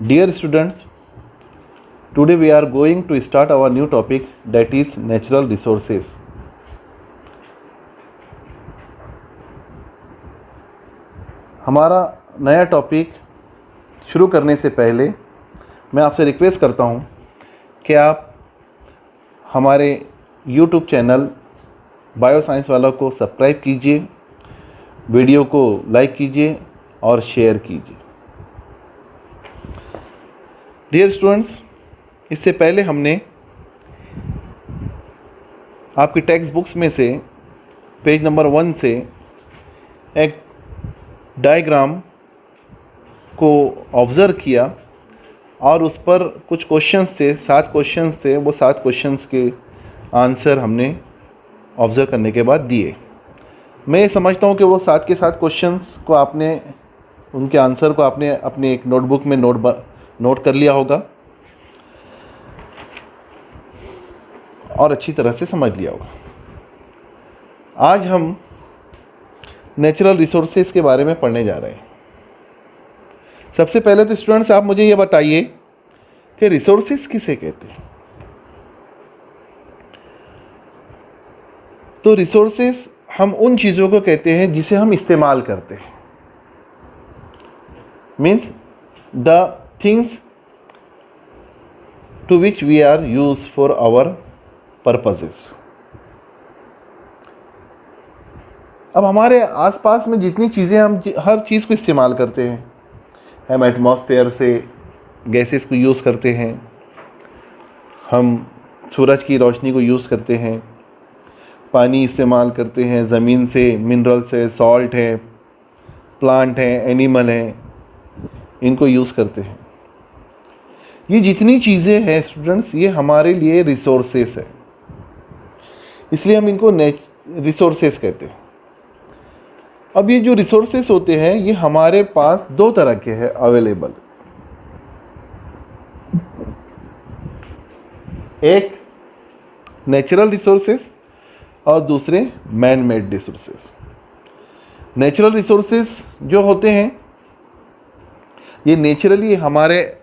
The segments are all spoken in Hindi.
Dear students, today we are going to start our new topic, that is natural resources. हमारा नया टॉपिक शुरू करने से पहले मैं आपसे रिक्वेस्ट करता हूं कि आप हमारे YouTube चैनल बायो साइंस वालों को सब्सक्राइब कीजिए, वीडियो को लाइक कीजिए और शेयर कीजिए। डियर स्टूडेंट्स, इससे पहले हमने आपकी टेक्स्ट बुक्स में से पेज नंबर 1 से एक डायग्राम को ऑब्ज़र्व किया और उस पर कुछ क्वेश्चंस थे, 7 क्वेश्चंस थे। वो 7 क्वेश्चंस के आंसर हमने ऑब्ज़र्व करने के बाद दिए। मैं ये समझता हूँ कि वो 7 के 7 क्वेश्चंस को आपने, उनके आंसर को आपने अपनी एक नोटबुक में नोट कर लिया होगा और अच्छी तरह से समझ लिया होगा। आज हम नेचुरल रिसोर्सेज के बारे में पढ़ने जा रहे हैं। सबसे पहले तो स्टूडेंट्स आप मुझे ये बताइए कि रिसोर्सेज किसे कहते हैं। तो रिसोर्सेज हम उन चीज़ों को कहते हैं जिसे हम इस्तेमाल करते हैं। Means the things to which we are use for our purposes. अब हमारे आसपास में जितनी चीज़ें, हम हर चीज़ को इस्तेमाल करते हैं। हम एटमॉस्फेयर से गैसेस को यूज़ करते हैं, हम सूरज की रोशनी को यूज़ करते हैं, पानी इस्तेमाल करते हैं, ज़मीन से मिनरल्स है, सॉल्ट है, प्लांट है, एनिमल है, इनको यूज़ करते हैं। ये जितनी चीज़ें हैं स्टूडेंट्स, ये हमारे लिए रिसोर्सेस है, इसलिए हम इनको रिसोर्सेस कहते हैं। अब ये जो रिसोर्सेस होते हैं ये हमारे पास 2 तरह के हैं अवेलेबल। एक नेचुरल रिसोर्सेस और दूसरे man made resources. Natural resources जो होते हैं ये नेचुरली हमारे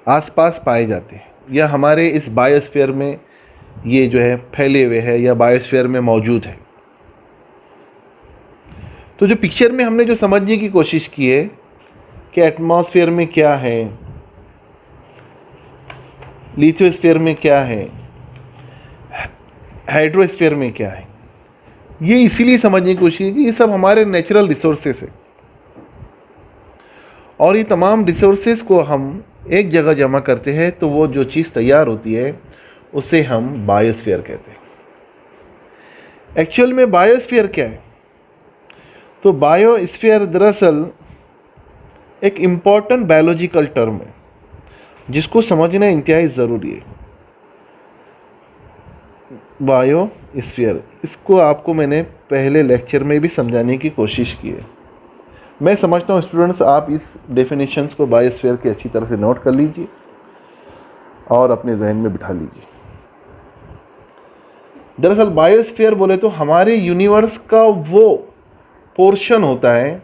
आसपास पाए जाते हैं या हमारे इस बायोस्फीयर में ये जो है फैले हुए हैं या बायोस्फीयर में मौजूद है। तो जो पिक्चर में हमने जो समझने की कोशिश की है कि एटमॉस्फेयर में क्या है, लिथोस्फीयर में क्या है, हाइड्रोस्फीयर में क्या है, ये इसीलिए समझने की कोशिश की कि ये सब हमारे नेचुरल रिसोर्सेस है और ये तमाम रिसोर्सेस को हम एक जगह जमा करते हैं तो वो जो चीज़ तैयार होती है उसे हम बायोस्फीयर कहते हैं। एक्चुअल में बायोस्फीयर क्या है? तो बायोस्फीयर दरअसल एक इम्पॉर्टेंट बायोलॉजिकल टर्म है जिसको समझना इंतहाई ज़रूरी है। बायोस्फीयर, इसको आपको मैंने पहले लेक्चर में भी समझाने की कोशिश की है। मैं समझता हूँ स्टूडेंट्स आप इस डेफिनेशंस को बायोस्फीयर के अच्छी तरह से नोट कर लीजिए और अपने जहन में बिठा लीजिए। दरअसल बायोस्फीयर बोले तो हमारे यूनिवर्स का वो पोर्शन होता है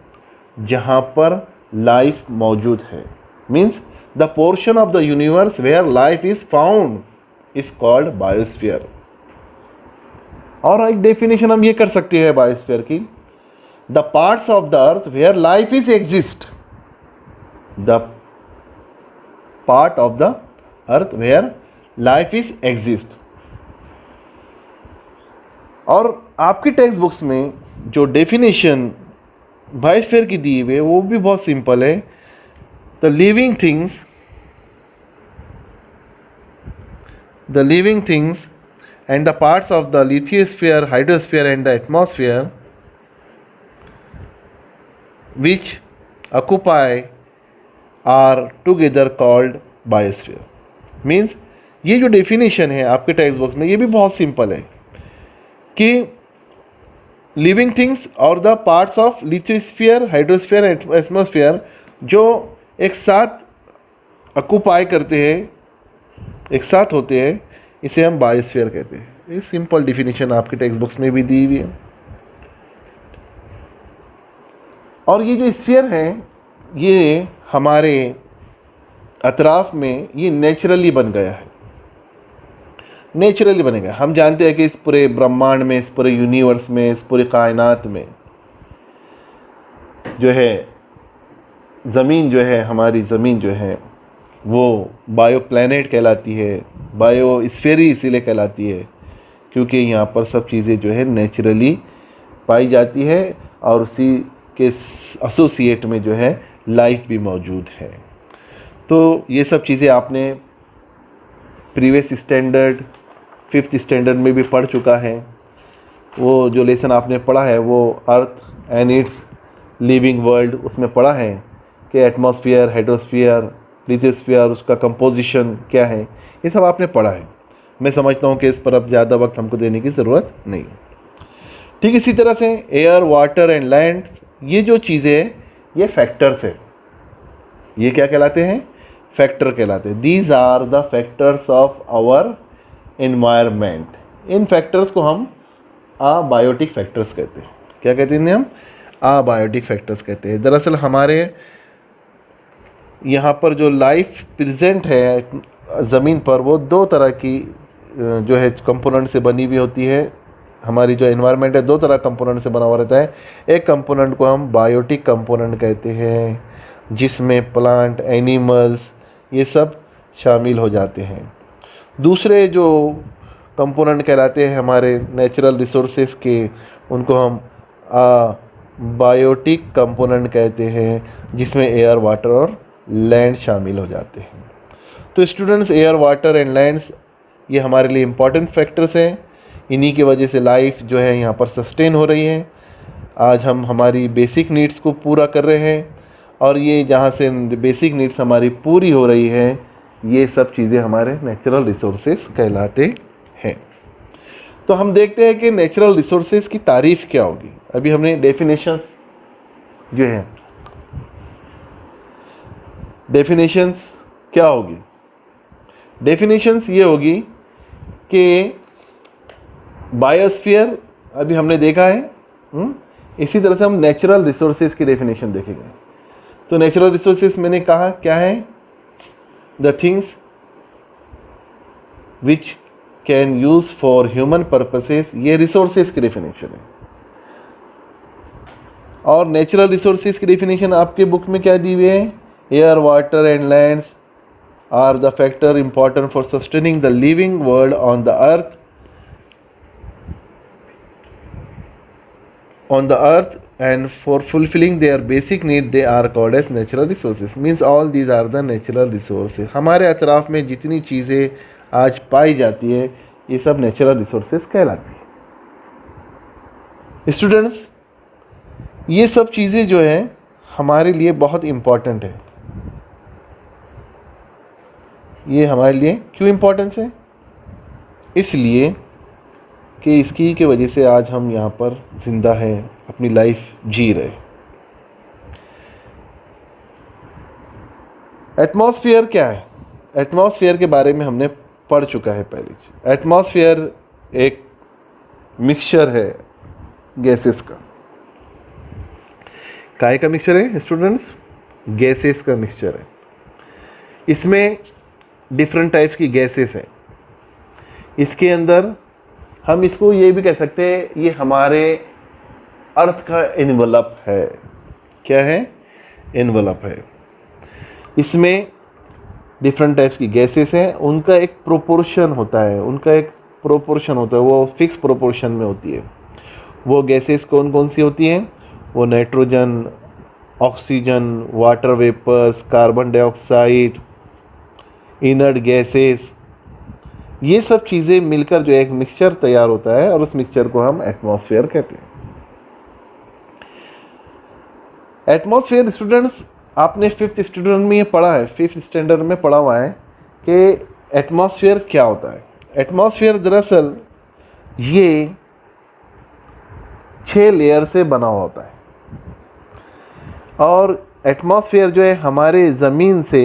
जहाँ पर लाइफ मौजूद है। Means the portion of the universe where life is found is called biosphere. और एक डेफिनेशन हम ये कर सकते हैं बायोस्फीयर की, the parts of the earth where life is exist, the part of the earth where life is exist. और आपकी टेक्स्ट बुक्स में जो डेफिनेशन बायोस्फीयर की दी हुई है वो भी बहुत सिंपल है। The living things and the parts of the lithosphere, hydrosphere and the atmosphere which occupy are together called biosphere। Means ये जो डेफिनेशन है आपके टेक्स्ट बुक्स में ये भी बहुत सिंपल है कि लिविंग थिंग्स और the parts of lithosphere, hydrosphere and atmosphere जो एक साथ ऑक्यूपाई करते हैं, एक साथ होते हैं, इसे हम बायोस्फीयर कहते हैं। ये सिंपल डेफिनेशन आपके टेक्स्ट बुक्स में भी दी हुई है। और ये जो स्फीयर है ये हमारे अतराफ में ये नेचुरली बन गया है, नेचुरली बन गया। हम जानते हैं कि इस पूरे ब्रह्मांड में, इस पूरे यूनिवर्स में, इस पूरे कायनात में जो है ज़मीन जो है, हमारी ज़मीन जो है वो बायो प्लैनेट कहलाती है, बायोस्फीयर इसीलिए कहलाती है क्योंकि यहाँ पर सब चीज़ें जो है नेचुरली पाई जाती है और उसी के एसोसिएट में जो है लाइफ भी मौजूद है। तो ये सब चीज़ें आपने प्रीवियस स्टैंडर्ड 5th स्टैंडर्ड में भी पढ़ चुका है। वो जो लेसन आपने पढ़ा है वो earth and it's living world, उसमें पढ़ा है कि एटमॉस्फेयर, हाइड्रोस्फीयर, लिथोस्फीयर, उसका कंपोजिशन क्या है, ये सब आपने पढ़ा है। मैं समझता हूँ कि इस पर अब ज़्यादा वक्त हमको देने की ज़रूरत नहीं। ठीक इसी तरह से एयर, वाटर एंड लैंड, ये जो चीज़ें हैं ये फैक्टर्स है। ये क्या कहलाते हैं? फैक्टर कहलाते हैं। These are the factors of our environment. इन फैक्टर्स को हम अबायोटिक फैक्टर्स कहते हैं। क्या कहते हैं इन्हें हम? अबायोटिक फैक्टर्स कहते हैं। दरअसल हमारे यहाँ पर जो लाइफ प्रेजेंट है ज़मीन पर, वो दो तरह की जो है कंपोनेंट से बनी हुई होती है। हमारी जो एनवायरनमेंट है दो तरह कंपोनेंट से बना हुआ रहता है। एक कंपोनेंट को हम बायोटिक कंपोनेंट कहते हैं, जिसमें प्लांट, एनिमल्स ये सब शामिल हो जाते हैं। दूसरे जो कंपोनेंट कहलाते हैं हमारे नेचुरल रिसोर्सेज के, उनको हम बायोटिक कंपोनेंट कहते हैं, जिसमें एयर, वाटर और लैंड शामिल हो जाते हैं। तो students, air, water and lands ये हमारे लिए इम्पॉर्टेंट फैक्टर्स हैं। इन्हीं की वजह से लाइफ जो है यहाँ पर सस्टेन हो रही है। आज हम हमारी बेसिक नीड्स को पूरा कर रहे हैं और ये जहाँ से बेसिक नीड्स हमारी पूरी हो रही है, ये सब चीज़ें हमारे नेचुरल रिसोर्सेज कहलाते हैं। तो हम देखते हैं कि नेचुरल रिसोर्सेज की तारीफ़ क्या होगी। अभी हमने डेफिनेशन जो है, डेफिनेशंस क्या होगी? डेफिनेशंस ये होगी कि बायोस्फीयर अभी हमने देखा है। इसी तरह से हम नेचुरल रिसोर्सेज की डेफिनेशन देखेंगे। तो नेचुरल रिसोर्सेज मैंने कहा क्या है? The things which can use for human purposes, ये रिसोर्सेज की डेफिनेशन है। और नेचुरल रिसोर्सेज की डेफिनेशन आपके बुक में क्या दी हुई है? Air, water and lands are the factor important for sustaining the living world on the earth and for fulfilling their basic need they are called as natural resources. Means all these are the natural resources. हमारे अतराफ में जितनी चीज़ें आज पाई जाती है ये सब नेचुरल रिसोर्सेज कहलाती है। स्टूडेंट्स, ये सब चीज़ें जो है हमारे लिए बहुत इम्पॉर्टेंट है। ये हमारे लिए क्यों इम्पोर्टेंस है? इसलिए कि इसकी के वजह से आज हम यहाँ पर ज़िंदा हैं, अपनी लाइफ जी रहे। एटमॉस्फेयर क्या है? एटमॉस्फेयर के बारे में हमने पढ़ चुका है पहले। एटमॉस्फेयर एक मिक्सचर है गैसेस का। काय का मिक्सचर है स्टूडेंट्स? गैसेस का मिक्सचर है। इसमें डिफरेंट टाइप्स की गैसेस हैं। इसके अंदर हम इसको ये भी कह सकते हैं ये हमारे अर्थ का एनवलप है। क्या है? एनवलप है। इसमें डिफरेंट टाइप्स की गैसेस हैं, उनका एक प्रोपोर्शन होता है, वो फिक्स प्रोपोर्शन में होती है। वो गैसेस कौन कौन सी होती हैं? वो nitrogen, oxygen, water vapours, carbon dioxide, inert gases, ये सब चीज़ें मिलकर जो एक मिक्सचर तैयार होता है और उस मिक्सचर को हम एटमॉस्फेयर कहते हैं। एटमॉस्फेयर स्टूडेंट्स, आपने 5th स्टैंडर्ड में ये पढ़ा है, 5th स्टैंडर्ड में पढ़ा हुआ है कि एटमॉस्फेयर क्या होता है। एटमॉस्फेयर दरअसल ये 6 लेयर से बना हुआ होता है और एटमॉस्फेयर जो है हमारे ज़मीन से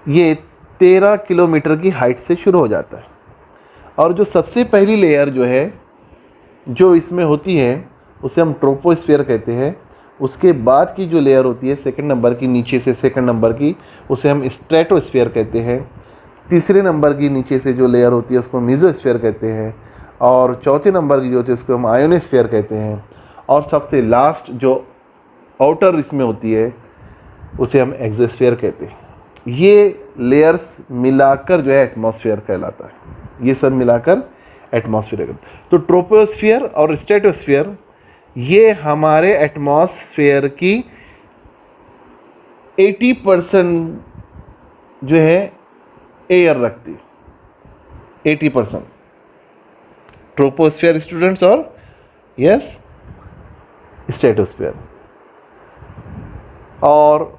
ये 13 किलोमीटर की हाइट से शुरू हो जाता है। और जो सबसे पहली लेयर जो है जो इसमें होती है उसे हम ट्रोपोस्फेयर कहते हैं। उसके बाद की जो लेयर होती है सेकंड नंबर की, नीचे से सेकंड नंबर की, उसे हम स्ट्रेटोस्फीयर कहते हैं। तीसरे नंबर की नीचे से जो लेयर होती है उसको मेसोस्फीयर कहते हैं, और चौथे नंबर की जो होती है उसको हम आयोनोस्फीयर कहते हैं, और सबसे लास्ट जो आउटर इसमें होती है उसे हम एक्सोस्फीयर कहते हैं। ये लेयर्स मिलाकर जो है एटमॉस्फेयर कहलाता है। ये सब मिलाकर एटमॉस्फेयर। तो ट्रोपोस्फीयर और स्ट्रेटोस्फीयर ये हमारे एटमॉस्फेयर की 80% जो है एयर रखती है। 80% ट्रोपोस्फीयर स्टूडेंट्स और यस स्ट्रेटोस्फीयर, और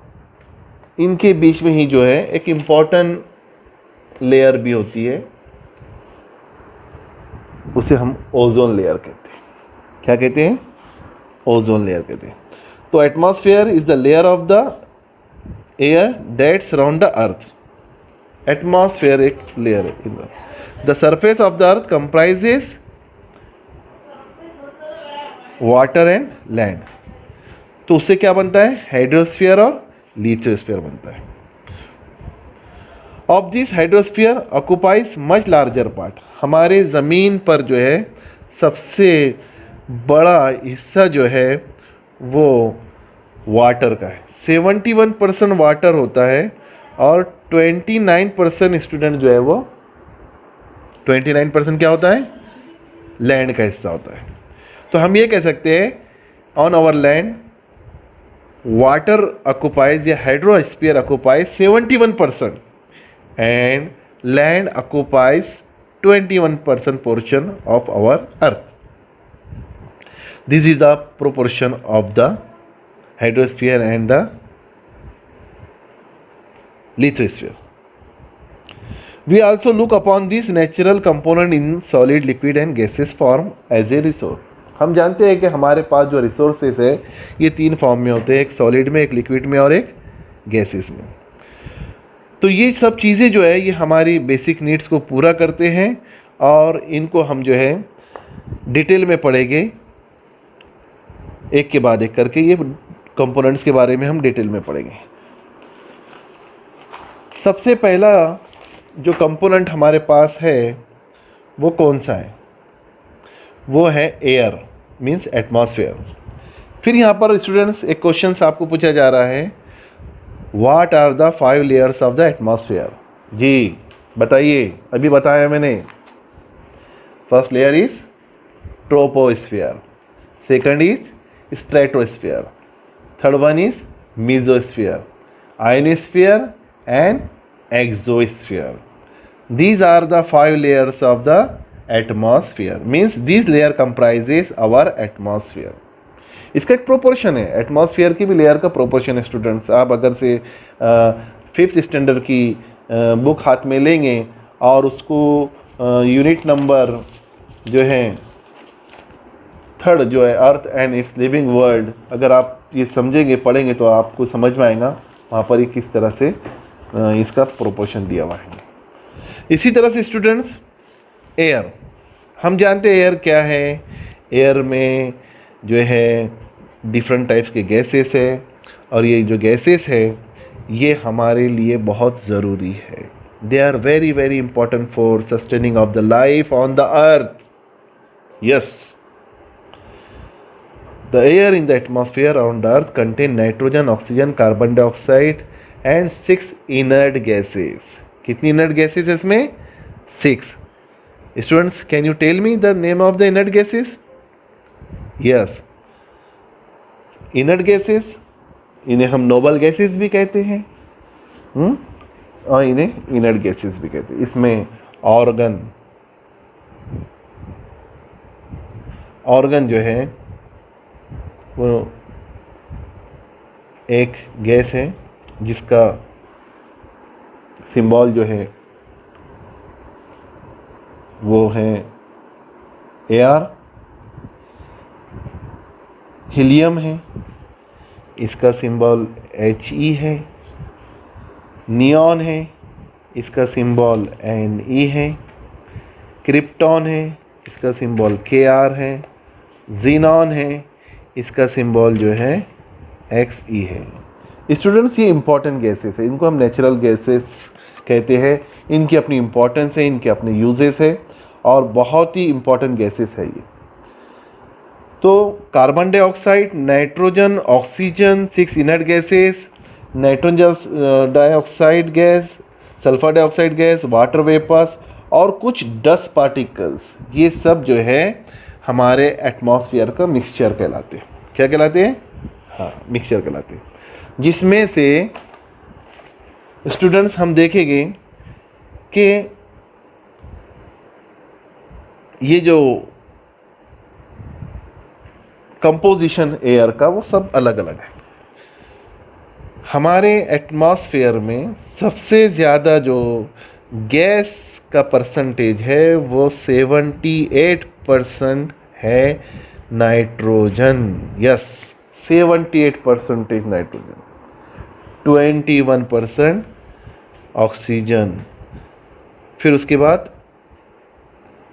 इनके बीच में ही जो है एक इम्पॉर्टेंट लेयर भी होती है, उसे हम ओजोन लेयर कहते हैं। क्या कहते हैं? ओजोन लेयर कहते हैं। तो atmosphere is the layer of the air that surround the earth. Atmosphere एक लेयर है। The surface of the earth comprises water and land. तो उससे क्या बनता है? हाइड्रोस्फीयर और लिथोस्फीयर बनता है। Of this hydrosphere occupies much larger part. हमारे ज़मीन पर जो है सबसे बड़ा हिस्सा जो है वो वाटर का है। 71% वाटर होता है, और 29% स्टूडेंट जो है वो 29% क्या होता है? लैंड का हिस्सा होता है। तो हम ये कह सकते हैं on our land water occupies या hydrosphere occupies 71% and land occupies 21% portion of our earth. This is the proportion of the hydrosphere and the lithosphere. We also look upon this natural component in solid, liquid and gaseous form as a resource. हम जानते हैं कि हमारे पास जो रिसोर्सेज है ये 3 फॉर्म में होते हैं, एक सॉलिड में, एक लिक्विड में और एक गैसेस में। तो ये सब चीज़ें जो है ये हमारी बेसिक नीड्स को पूरा करते हैं, और इनको हम जो है डिटेल में पढ़ेंगे एक के बाद एक करके। ये कंपोनेंट्स के बारे में हम डिटेल में पढ़ेंगे। सबसे पहला जो कंपोनेंट हमारे पास है वो कौन सा है? वो है एयर, मीन्स एटमॉस्फेयर। फिर यहाँ पर स्टूडेंट्स एक क्वेश्चन आपको पूछा जा रहा है, What are the 5 layers of the atmosphere? जी बताइए, अभी बताया मैंने। First layer is troposphere, second is stratosphere, third one is mesosphere, ionosphere and exosphere. These are the 5 layers of the atmosphere. Means this layer comprises our atmosphere. इसका एक प्रोपोर्शन है, एटमॉस्फेयर की भी लेयर का प्रोपोर्शन है स्टूडेंट्स। आप अगर से 5th स्टैंडर्ड की बुक हाथ में लेंगे और उसको यूनिट नंबर जो है 3rd जो है earth and it's living world, अगर आप ये समझेंगे पढ़ेंगे तो आपको समझ में आएगा वहाँ पर ही किस तरह से इसका प्रोपोर्शन दिया हुआ है। इसी तरह से स्टूडेंट्स एयर, हम जानते हैं एयर क्या है। एयर में जो है डिफरेंट टाइप्स के गैसेस है, और ये जो गैसेस है ये हमारे लिए बहुत ज़रूरी है। They are very very important for sustaining of the life on the earth. Yes, the air in the atmosphere on the earth contain nitrogen, oxygen, carbon dioxide and 6 inert gases. कितनी इनर्ट गैसेस है इसमें? 6। Students can you tell me the name of the inert gases? Yes, inert gases, इन्हें हम नोबल गैसेस भी कहते हैं, और इन्हें इनर्ट गैसेस भी कहते हैं। इसमें ऑर्गन जो है वो एक गैस है जिसका सिंबल जो है वो है एयर। हीलियम है, इसका सिंबल He है। नियॉन है, इसका सिंबल Ne है। क्रिप्टॉन है, इसका सिंबल Kr है। जीनॉन है, इसका सिंबल जो है XE है। स्टूडेंट्स, ये इंपॉर्टेंट गैसेस है, इनको हम नेचुरल गैसेस कहते हैं। इनकी अपनी इम्पोर्टेंस है, इनके अपने यूजेस है और बहुत ही इम्पोर्टेंट गैसेस है ये। तो carbon dioxide, nitrogen, oxygen, 6 inert gases, nitrogen dioxide gas, sulphur dioxide gas, water vapours और कुछ डस्ट पार्टिकल्स, ये सब जो है हमारे एटमॉस्फेयर का मिक्सचर कहलाते हैं। क्या कहलाते हैं? हाँ, मिक्सचर कहलाते हैं। जिसमें से स्टूडेंट्स हम देखेंगे कि ये जो कंपोजिशन एयर का वो सब अलग अलग है। हमारे एटमॉस्फेयर में सबसे ज़्यादा जो गैस का परसेंटेज है वो 78% है नाइट्रोजन। Yes, 78% nitrogen, 21% oxygen. फिर उसके बाद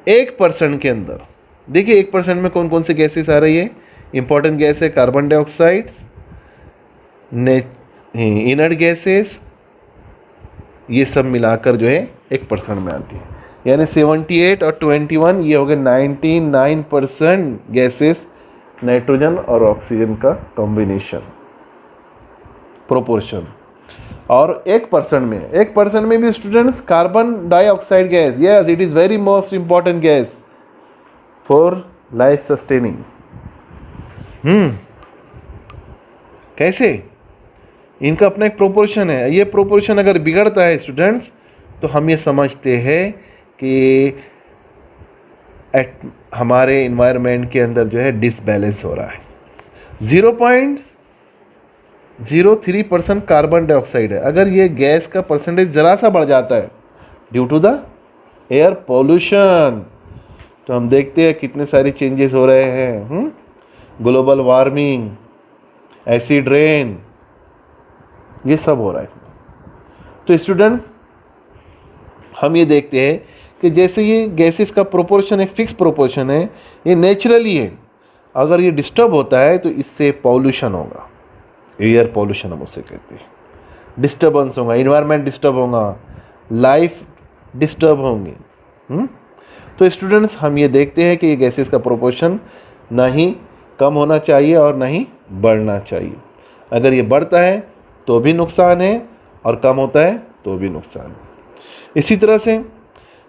1% के अंदर देखिए 1% में कौन कौन से गैसेस आ रही है। इंपॉर्टेंट गैस है कार्बन डाइऑक्साइड, इनर्ट गैसेस, ये सब मिलाकर जो है 1% में आती है। यानी 78 और 21 ये हो गए 99% गैसेस नाइट्रोजन और ऑक्सीजन का कॉम्बिनेशन, प्रोपोर्शन। और 1% में भी students carbon dioxide gas, yes it is very most important gas for life sustaining. कैसे? इनका अपना एक प्रोपोर्शन है। ये प्रोपोर्शन अगर बिगड़ता है स्टूडेंट्स तो हम ये समझते हैं कि हमारे इन्वायरमेंट के अंदर जो है डिसबैलेंस हो रहा है। 0.03% कार्बन डाइऑक्साइड है। अगर ये गैस का परसेंटेज ज़रा सा बढ़ जाता है due to the air pollution तो हम देखते हैं कितने सारे चेंजेस हो रहे हैं। ग्लोबल वार्मिंग, एसिड रेन, ये सब हो रहा है इसमें। तो स्टूडेंट्स हम ये देखते हैं कि जैसे ये गैसेस का प्रोपोर्शन एक फिक्स प्रोपोर्शन है, ये नेचुरली है। अगर ये डिस्टर्ब होता है तो इससे पॉल्यूशन होगा, एयर पॉल्यूशन हम उसे कहते हैं। डिस्टर्बेंस होगा, इन्वायरमेंट डिस्टर्ब होगा, लाइफ डिस्टर्ब होंगे। तो स्टूडेंट्स हम ये देखते हैं कि ये गैसेस का प्रोपोर्शन ना ही कम होना चाहिए और ना ही बढ़ना चाहिए। अगर ये बढ़ता है तो भी नुकसान है और कम होता है तो भी नुकसान है। इसी तरह से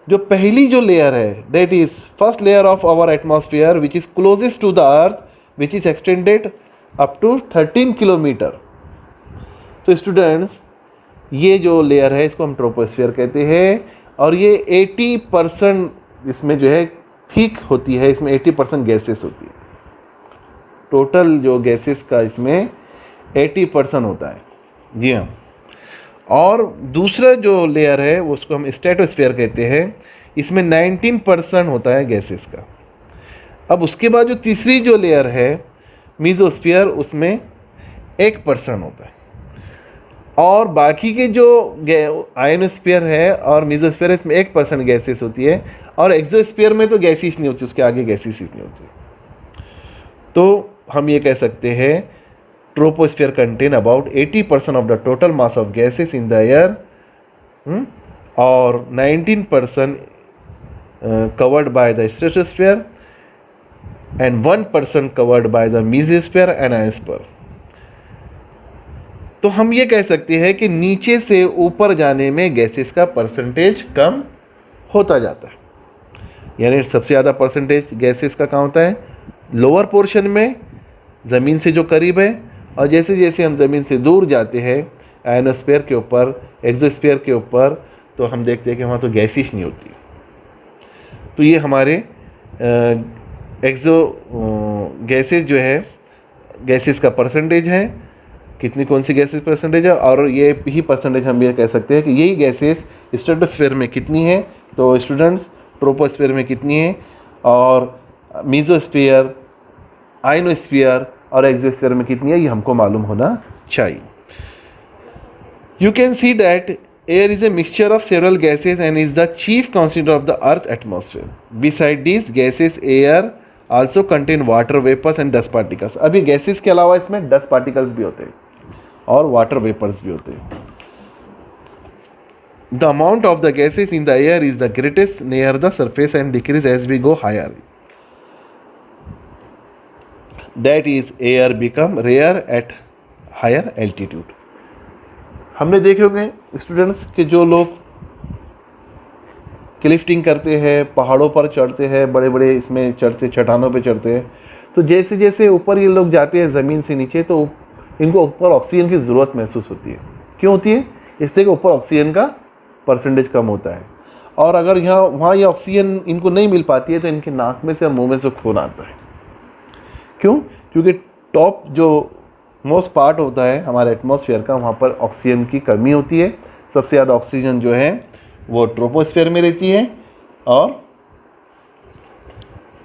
जो पहली जो लेयर है that is first layer of our atmosphere which is closest to the earth which is extended up to 13 kilometre. तो स्टूडेंट्स ये जो लेयर है इसको हम ट्रोपोस्फेयर कहते हैं और ये 80% इसमें जो है थिक होती है, इसमें 80% गैसेस होती है। टोटल जो गैसेस का इसमें 80% होता है। जी हाँ। और दूसरा जो लेयर है उसको हम स्ट्रेटोस्फेयर कहते हैं, इसमें 19% होता है गैसेस का। अब उसके बाद जो तीसरी जो लेयर है मीजोस्फीयर, उसमें 1% होता है। और बाकी के जो आयोनोस्फीयर है और मीजोस्फीयर इसमें 1% गैसेस होती है और एक्सोस्फीयर में तो गैसेस नहीं होती, उसके आगे गैसेस नहीं होती। तो हम ये कह सकते हैं troposphere contain about 80% of the total mass of gases in the air और 19% covered by the stratosphere and 1% covered by the mesosphere and ionosphere। तो हम ये कह सकते हैं कि नीचे से ऊपर जाने में गैसेस का परसेंटेज कम होता जाता है। यानी सबसे ज़्यादा परसेंटेज गैसेस का कहाँ होता है? लोअर पोर्शन में, ज़मीन से जो करीब है, और जैसे जैसे हम ज़मीन से दूर जाते हैं आयोनोस्फीयर के ऊपर, एक्सोस्फीयर के ऊपर, तो हम देखते हैं कि वहाँ तो गैसेस नहीं होती। तो ये हमारे गैसेस जो है, गैसेस का परसेंटेज है, कितनी कौन सी गैसेस परसेंटेज है, और ये ही परसेंटेज हम ये कह सकते हैं कि यही गैसेस स्ट्रेटोस्फीयर में कितनी है, तो स्टूडेंट्स ट्रोपोस्फीयर में कितनी है, और मीजोस्फीयर, आयोनोस्फीयर और एक्सोस्फीयर में कितनी है, ये हमको मालूम होना चाहिए। You can see that air is a mixture of several gases and is the chief constituent of the earth atmosphere. Beside these gases, air also contain water vapours and dust particles. अब ये गैसेस के अलावा इसमें डस्ट पार्टिकल्स भी होते हैं और वाटर वेपर्स भी होते हैं। The amount of the gases in the air is the greatest near the surface and decrease as we go higher, that is air become rare at higher altitude. हमने देखे होंगे स्टूडेंट्स कि जो लोग क्लिफ्टिंग करते हैं, पहाड़ों पर चढ़ते हैं, बड़े बड़े इसमें चढ़ते, चट्टानों पे चढ़ते हैं, तो जैसे जैसे ऊपर ये लोग जाते हैं ज़मीन से नीचे, तो इनको ऊपर ऑक्सीजन की ज़रूरत महसूस होती है। क्यों होती है? इससे कि ऊपर ऑक्सीजन का परसेंटेज कम होता है, और अगर यहाँ वहाँ ये ऑक्सीजन इनको नहीं मिल पाती है तो इनके नाक में से और मुँह में से खून आता है। क्यों? क्योंकि टॉप जो मोस्ट पार्ट होता है हमारे एटमॉस्फेयर का, वहाँ पर ऑक्सीजन की कमी होती है। सबसे ज़्यादा ऑक्सीजन जो है वो ट्रोपोस्फेयर में रहती है और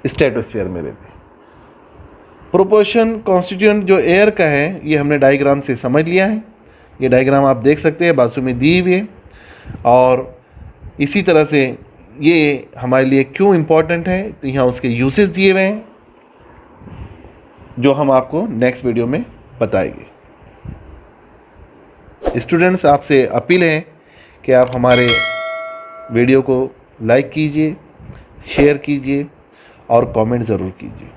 स्ट्रेटोस्फेयर में रहती है। प्रोपोर्शन कॉन्स्टिट्यूएंट जो एयर का है ये हमने डायग्राम से समझ लिया है। ये डायग्राम आप देख सकते हैं, बाजू में दी हुई है। और इसी तरह से ये हमारे लिए क्यों इम्पोर्टेंट है, तो यहाँ उसके यूसेस दिए हुए हैं जो हम आपको नेक्स्ट वीडियो में बताएंगे। स्टूडेंट्स, आपसे अपील है कि आप हमारे वीडियो को लाइक कीजिए, शेयर कीजिए और कमेंट ज़रूर कीजिए।